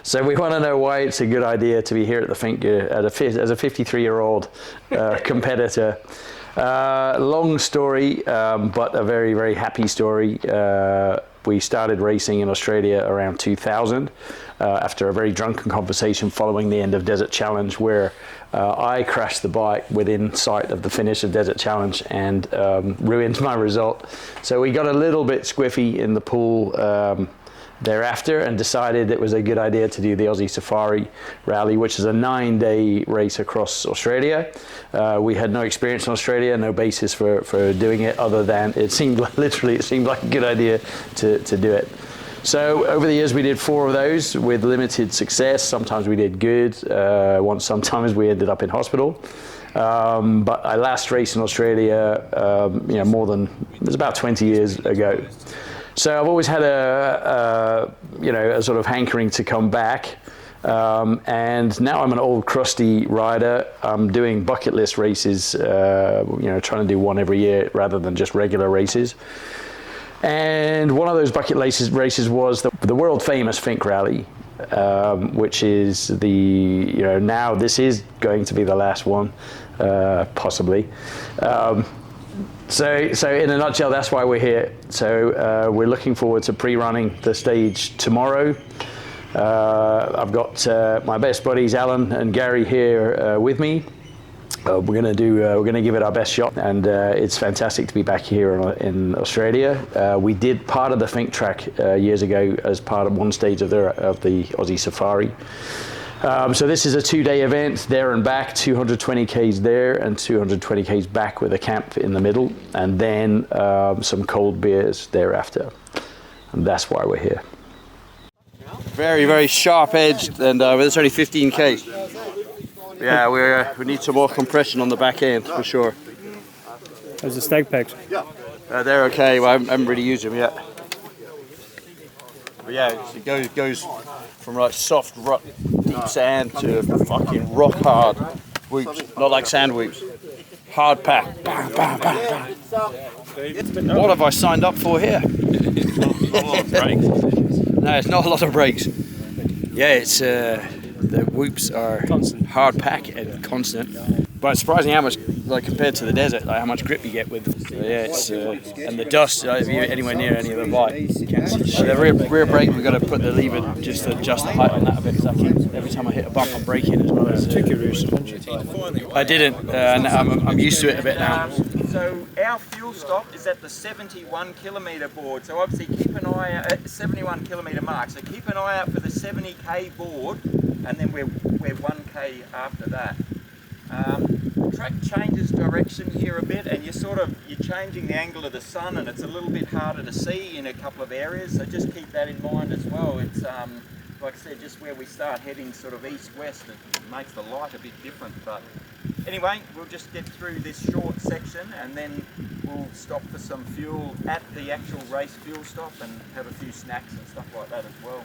So we want to know why it's a good idea to be here at the Finke as a 53-year-old competitor. Long story, but a very, very happy story. We started racing in Australia around 2000 after a very drunken conversation following the end of Desert Challenge, where I crashed the bike within sight of the finish of Desert Challenge and ruined my result. So we got a little bit squiffy in the pool thereafter and decided it was a good idea to do the Aussie Safari Rally, which is a 9-day race across Australia. We had no experience in Australia, no basis for doing it other than it seemed like, literally, it seemed like a good idea to do it. So over the years we did 4 of those with limited success. Sometimes we did good, sometimes we ended up in hospital. But I last raced in Australia, it was about 20 years ago. So I've always had a sort of hankering to come back, and now I'm an old crusty rider. I'm doing bucket list races, trying to do one every year rather than just regular races. And one of those bucket races was the world famous Finke Rally, which is now this is going to be the last one, possibly. So in a nutshell, that's why we're here. So we're looking forward to pre-running the stage tomorrow. I've got my best buddies Alan and Gary here with me. We're going to give it our best shot, and it's fantastic to be back here in Australia. We did part of the Finke track years ago as part of one stage of the Aussie Safari. So this is a 2-day event, there and back, 220 k's there and 220 k's back with a camp in the middle, and then some cold beers thereafter. And that's why we're here. Very, very sharp edged, and it's only 15 k's. Yeah, we need some more compression on the back end for sure. How's the stag pegs? They're okay. Well, I haven't really used them yet. But yeah, it goes from like soft deep sand to fucking rock hard whoops, not like sand whoops. Hard pack. Bam, bam, bam, bam. What have I signed up for here? Not a lot of brakes. No, it's not a lot of brakes. Yeah, it's the whoops are constant. Hard pack and constant. But it's surprising how much, like compared to the desert, like how much grip you get with. Yeah, it's and the dust. If you're anywhere near any of the bike, you can't see shit. The rear brake, we've got to put the lever just to adjust the height on that a bit. Because every time I hit a bump, I'm braking as well as. I didn't, and I'm used to it a bit now. So our fuel stop is at the 71 kilometre board. So obviously keep an eye out at 71 kilometre mark. So keep an eye out for the 70k board, and then we're 1k after that. The track changes direction here a bit, and you're changing the angle of the sun, and it's a little bit harder to see in a couple of areas. So just keep that in mind as well. It's like I said, just where we start heading sort of east-west, it makes the light a bit different. But anyway, we'll just get through this short section, and then we'll stop for some fuel at the actual race fuel stop and have a few snacks and stuff like that as well.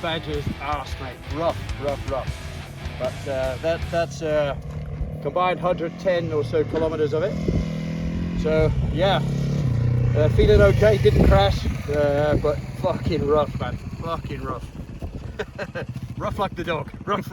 badger's arse, mate. Rough. But that's combined 110 or so kilometers of it. So yeah, feeling okay. Didn't crash, but fucking rough, man. Fucking rough. Rough like the dog. Rough.